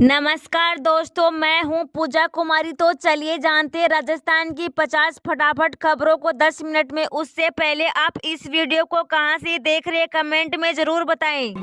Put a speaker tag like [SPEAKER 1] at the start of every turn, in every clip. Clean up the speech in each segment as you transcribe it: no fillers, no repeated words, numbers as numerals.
[SPEAKER 1] नमस्कार दोस्तों, मैं हूं पूजा कुमारी। तो चलिए जानते हैं राजस्थान की 50 फटाफट खबरों को 10 मिनट में। उससे पहले आप इस वीडियो को कहां से देख रहे हैं कमेंट में जरूर बताएं।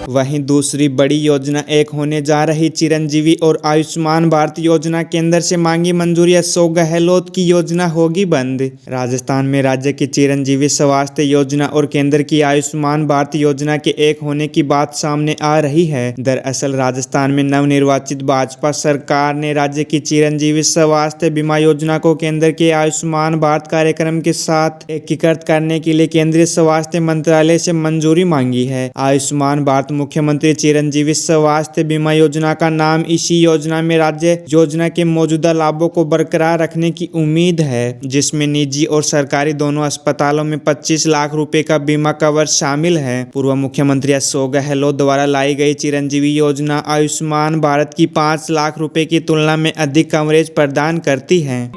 [SPEAKER 2] वहीं दूसरी बड़ी योजना एक होने जा रही चिरंजीवी और आयुष्मान भारत योजना केंद्र से मांगी मंजूरी। अशोक गहलोत की योजना होगी बंद। राजस्थान में राज्य की चिरंजीवी स्वास्थ्य योजना और केंद्र की आयुष्मान भारत योजना के एक होने की बात सामने आ रही है। दरअसल राजस्थान में नवनिर्वाचित भाजपा सरकार ने राज्य की चिरंजीवी स्वास्थ्य बीमा योजना को केंद्र के आयुष्मान भारत कार्यक्रम के साथ एकीकृत करने के लिए केंद्रीय स्वास्थ्य मंत्रालय से मंजूरी मांगी है। आयुष्मान भारत मुख्यमंत्री चिरंजीवी स्वास्थ्य बीमा योजना का नाम इसी योजना में राज्य योजना के मौजूदा लाभों को बरकरार रखने की उम्मीद है, जिसमें निजी और सरकारी दोनों अस्पतालों में 25 लाख रुपए का बीमा कवर शामिल है। पूर्व मुख्यमंत्री अशोक गहलोत द्वारा लाई गई चिरंजीवी योजना आयुष्मान भारत की 5 लाख रुपए की तुलना में अधिक कवरेज प्रदान करती है।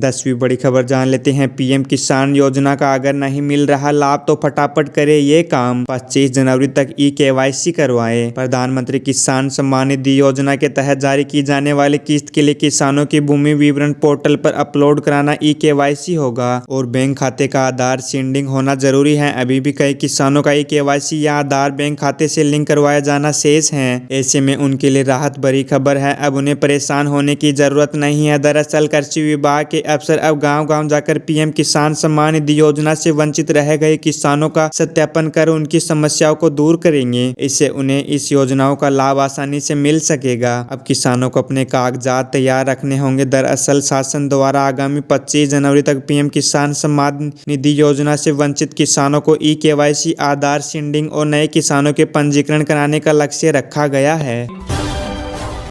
[SPEAKER 2] 10वीं बड़ी खबर जान लेते हैं। पीएम किसान योजना का अगर नहीं मिल रहा लाभ तो फटाफट करे ये काम। 25 जनवरी तक ई-केवाईसी करवाएं। प्रधानमंत्री किसान सम्मान निधि योजना के तहत जारी की जाने वाली किस्त के लिए किसानों की भूमि विवरण पोर्टल पर अपलोड कराना ई-केवाईसी होगा और बैंक खाते का आधार सीडिंग होना जरूरी है। अभी भी कई किसानों का ई-केवाईसी या आधार बैंक खाते से लिंक करवाया जाना शेष है। ऐसे में उनके लिए राहत भरी खबर है, अब उन्हें परेशान होने की जरूरत नहीं है। दरअसल कृषि विभाग के अफसर अब गांव-गांव जाकर पीएम किसान सम्मान निधि योजना से वंचित रह गए किसानों का सत्यापन कर उनकी समस्याओं को दूर करेंगे। इससे उन्हें इस योजनाओं का लाभ आसानी से मिल सकेगा। अब किसानों को अपने कागजात तैयार रखने होंगे। दरअसल शासन द्वारा आगामी 25 जनवरी तक पीएम किसान सम्मान निधि योजना से वंचित किसानों को ई-केवाईसी, आधार सीडिंग और नए किसानों के पंजीकरण कराने का लक्ष्य रखा गया है।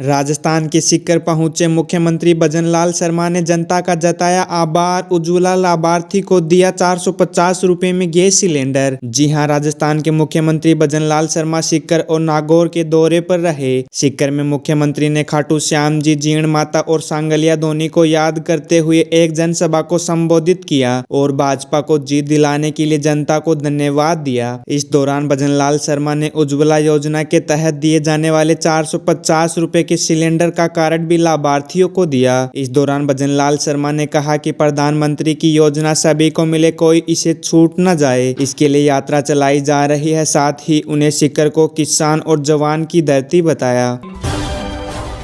[SPEAKER 2] राजस्थान के सीकर पहुंचे मुख्यमंत्री भजनलाल शर्मा ने जनता का जताया आभार। उज्ज्वला लाभार्थी को दिया 450 रुपए में गैस सिलेंडर। जी हां, राजस्थान के मुख्यमंत्री भजनलाल शर्मा सीकर और नागौर के दौरे पर रहे। सीकर में मुख्यमंत्री ने खाटू श्याम जी, जीण माता और सांगलिया धोनी को याद करते हुए एक जनसभा को संबोधित किया और भाजपा को जीत दिलाने के लिए जनता को धन्यवाद दिया। इस दौरान भजनलाल शर्मा ने उज्ज्वला योजना के तहत दिए जाने वाले 450 रुपए के सिलेंडर का कार्ड भी लाभार्थियों को दिया। इस दौरान भजनलाल शर्मा ने कहा कि प्रधानमंत्री की योजना सभी को मिले, कोई इसे छूट न जाए, इसके लिए यात्रा चलाई जा रही है। साथ ही उन्हें सीकर को किसान और जवान की धरती बताया।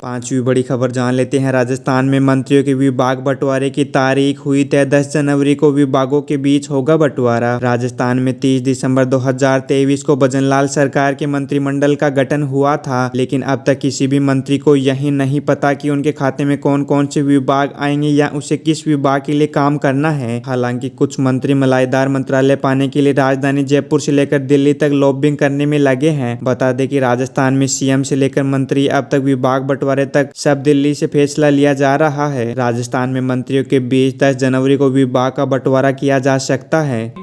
[SPEAKER 2] 5वीं बड़ी खबर जान लेते हैं। राजस्थान में मंत्रियों के विभाग बंटवारे की तारीख हुई तय। 10 जनवरी को विभागों के बीच होगा बंटवारा। राजस्थान में 30 दिसंबर 2023 को भजनलाल सरकार के मंत्रिमंडल का गठन हुआ था, लेकिन अब तक किसी भी मंत्री को यही नहीं पता कि उनके खाते में कौन कौन से विभाग आएंगे या उसे किस विभाग के लिए काम करना है। हालांकि कुछ मंत्री मलाईदार मंत्रालय पाने के लिए राजधानी जयपुर से लेकर दिल्ली तक लॉबिंग करने में लगे हैं। बता दें कि राजस्थान में सीएम से लेकर मंत्री अब तक विभाग बंटवारे तक सब दिल्ली से फैसला लिया जा रहा है। राजस्थान में मंत्रियों के बीच 10 जनवरी को विभाग का बंटवारा किया जा सकता है।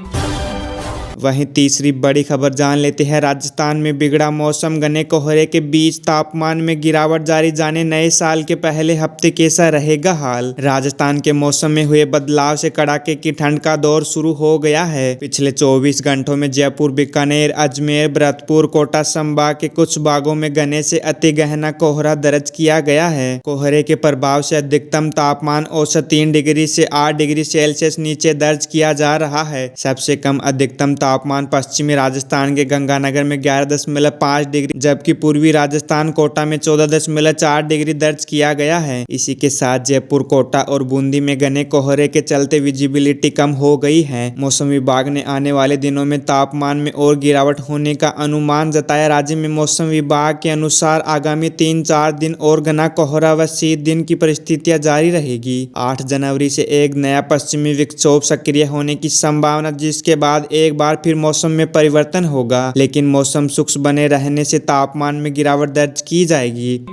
[SPEAKER 2] वहीं तीसरी बड़ी खबर जान लेते हैं। राजस्थान में बिगड़ा मौसम, घने कोहरे के बीच तापमान में गिरावट जारी। जाने नए साल के पहले हफ्ते कैसा रहेगा हाल। राजस्थान के मौसम में हुए बदलाव से कड़ाके की ठंड का दौर शुरू हो गया है। पिछले 24 घंटों में जयपुर, बीकानेर, अजमेर, भरतपुर, कोटा संभाग के कुछ भागों में घने से अति गहना कोहरा दर्ज किया गया है। कोहरे के प्रभाव से अधिकतम तापमान औसत 3 डिग्री से 8 डिग्री सेल्सियस नीचे दर्ज किया जा रहा है। सबसे कम अधिकतम तापमान पश्चिमी राजस्थान के गंगानगर में 11.5 डिग्री, जबकि पूर्वी राजस्थान कोटा में 14.4 डिग्री दर्ज किया गया है। इसी के साथ जयपुर, कोटा और बूंदी में घने कोहरे के चलते विजिबिलिटी कम हो गई है। मौसम विभाग ने आने वाले दिनों में तापमान में और गिरावट होने का अनुमान जताया। राज्य में मौसम विभाग के अनुसार आगामी 3-4 दिन और घना कोहरा व शीत दिन की परिस्थितियां जारी रहेगी। 8 जनवरी से एक नया पश्चिमी विक्षोभ सक्रिय होने की संभावना, जिसके बाद एक बार फिर मौसम में परिवर्तन होगा, लेकिन मौसम शुष्क बने रहने से तापमान में गिरावट दर्ज की जाएगी।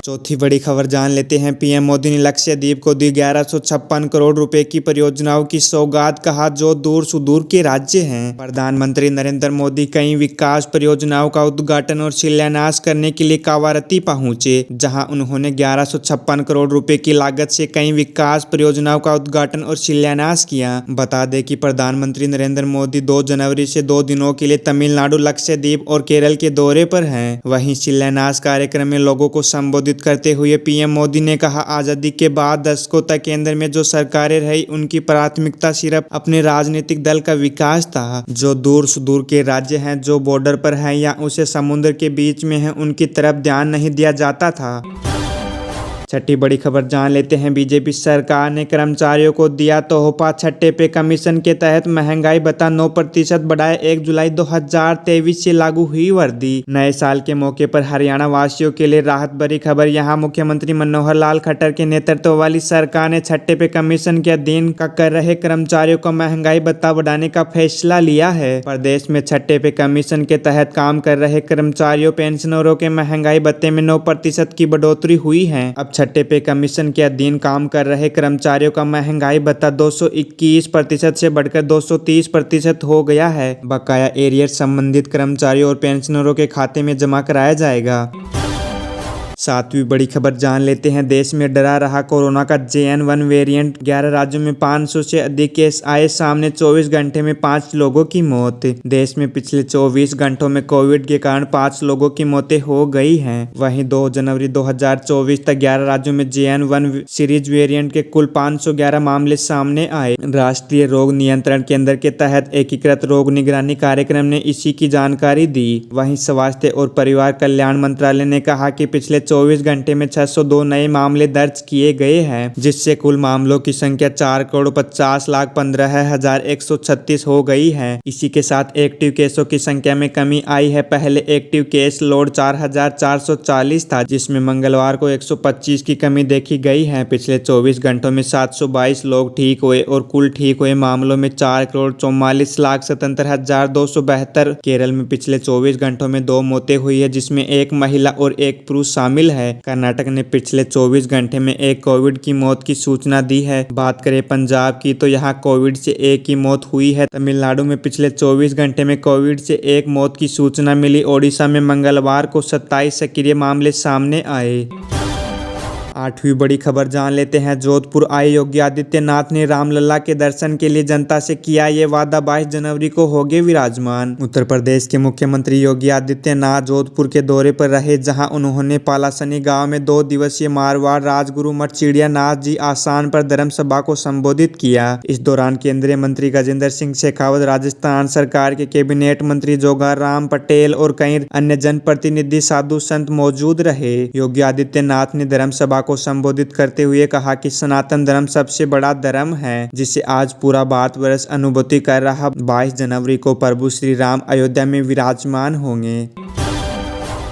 [SPEAKER 2] चौथी बड़ी खबर जान लेते हैं। पीएम मोदी ने लक्षद्वीप को दी 1156 करोड़ रुपए की परियोजनाओं की सौगात, कहा जो दूर सुदूर के राज्य हैं। प्रधानमंत्री नरेंद्र मोदी कई विकास परियोजनाओं का उद्घाटन और शिलान्यास करने के लिए कावारती पहुंचे, जहां उन्होंने 1156 करोड़ रुपए की लागत से कई विकास परियोजनाओं का उद्घाटन और शिलान्यास किया। बता दें कि प्रधानमंत्री नरेंद्र मोदी 2 जनवरी से 2 दिनों के लिए तमिलनाडु, लक्षद्वीप और केरल के दौरे पर हैं। वहीं शिलान्यास कार्यक्रम में लोगों को संबोधित करते हुए पीएम मोदी ने कहा, आजादी के बाद दशकों तक केंद्र में जो सरकारें रही उनकी प्राथमिकता सिर्फ अपने राजनीतिक दल का विकास था। जो दूर सुदूर के राज्य हैं, जो बॉर्डर पर हैं या उसे समुद्र के बीच में हैं, उनकी तरफ ध्यान नहीं दिया जाता था। छठी बड़ी खबर जान लेते हैं। बीजेपी सरकार ने कर्मचारियों को दिया तोहफा, छठे पे कमीशन के तहत महंगाई भत्ता 9% बढ़ाए। 1 जुलाई 2023 से लागू हुई वर्दी। नए साल के मौके पर हरियाणा वासियों के लिए राहत भरी खबर। यहाँ मुख्यमंत्री मनोहर लाल खट्टर के नेतृत्व वाली सरकार ने छठे पे कमीशन के अधीन कर रहे कर्मचारियों को महंगाई भत्ता बढ़ाने का फैसला लिया है। प्रदेश में छठे पे कमीशन के तहत काम कर रहे कर्मचारियों, पेंशनरों के महंगाई भत्ते में 9% की बढ़ोतरी हुई है। अब छठे पे कमीशन के अधीन काम कर रहे कर्मचारियों का महंगाई भत्ता 221% से बढ़कर 230% हो गया है। बकाया एरियर संबंधित कर्मचारियों और पेंशनरों के खाते में जमा कराया जाएगा। सातवीं बड़ी खबर जान लेते हैं। देश में डरा रहा कोरोना का JN1 वेरिएंट। 11 राज्यों में 500 से अधिक केस आए सामने। 24 घंटे में 5 लोगों की मौत। देश में पिछले 24 घंटों में कोविड के कारण 5 लोगों की मौतें हो गई हैं। वहीं 2 जनवरी 2024 तक 11 राज्यों में JN1 सीरीज वेरिएंट के कुल 511 मामले सामने आए। राष्ट्रीय रोग नियंत्रण केंद्र के तहत एकीकृत रोग निगरानी कार्यक्रम ने इसी की जानकारी दी। वहीं स्वास्थ्य और परिवार कल्याण मंत्रालय ने कहा कि पिछले 24 घंटे में 602 नए मामले दर्ज किए गए हैं, जिससे कुल मामलों की संख्या 4,50,15,136 हो गई है। इसी के साथ एक्टिव केसों की संख्या में कमी आई है। पहले एक्टिव केस लोड 4,440 था, जिसमें मंगलवार को 125 की कमी देखी गई है। पिछले 24 घंटों में 722 लोग ठीक हुए और कुल ठीक हुए मामलों में 4,44,77,272। केरल में पिछले 24 घंटों में 2 मौतें हुई है, जिसमें एक महिला और एक पुरुष शामिल है। कर्नाटक ने पिछले 24 घंटे में एक कोविड की मौत की सूचना दी है। बात करें पंजाब की तो यहाँ कोविड से 1 की मौत हुई है। तमिलनाडु में पिछले 24 घंटे में कोविड से 1 मौत की सूचना मिली। ओडिशा में मंगलवार को 27 सक्रिय मामले सामने आए। 8वीं बड़ी खबर जान लेते हैं। जोधपुर आए योगी आदित्यनाथ ने रामलला के दर्शन के लिए जनता से किया ये वादा। 22 जनवरी को होंगे विराजमान। उत्तर प्रदेश के मुख्यमंत्री योगी आदित्यनाथ जोधपुर के दौरे पर रहे, जहां उन्होंने पालासनी गांव में 2 दिवसीय मारवाड़ राजगुरु मठ चिड़ियानाथ जी आसान पर धर्म सभा को संबोधित किया। इस दौरान केंद्रीय मंत्री गजेंद्र सिंह शेखावत, राजस्थान सरकार के कैबिनेट मंत्री जोगार राम पटेल और कई अन्य जनप्रतिनिधि, साधु संत मौजूद रहे। योगी आदित्यनाथ ने धर्म सभा को संबोधित करते हुए कहा कि सनातन धर्म सबसे बड़ा धर्म है, जिसे आज पूरा भारतवर्ष अनुभूति कर रहा। 22 जनवरी को प्रभु श्री राम अयोध्या में विराजमान होंगे।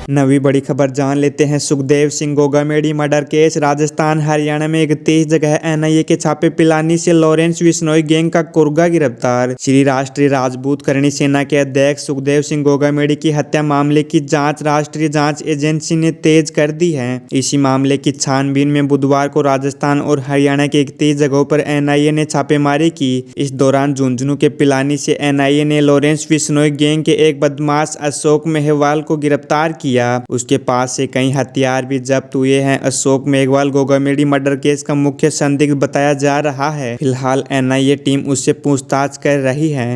[SPEAKER 2] 9वीं बड़ी खबर जान लेते हैं। Sukhdev Singh Gogamedi murder case. राजस्थान हरियाणा में 31 जगह NIA के छापे। पिलानी से लॉरेंस बिश्नोई गैंग का कुर्गा गिरफ्तार। श्री राष्ट्रीय राजपूत करणी सेना के अध्यक्ष सुखदेव सिंह गोगामेडी की हत्या मामले की जांच राष्ट्रीय जांच एजेंसी ने तेज कर दी है। इसी मामले की छानबीन में बुधवार को राजस्थान और हरियाणा के 31 जगहों पर NIA ने छापेमारी की। इस दौरान झुंझुनू के पिलानी से NIA ने लॉरेंस बिश्नोई गैंग के एक बदमाश अशोक मेहवाल को गिरफ्तार किया। उसके पास से कई हथियार भी जब्त हुए हैं। अशोक मेघवाल गोगामेडी मर्डर केस का मुख्य संदिग्ध बताया जा रहा है। फिलहाल NIA टीम उससे पूछताछ कर रही है।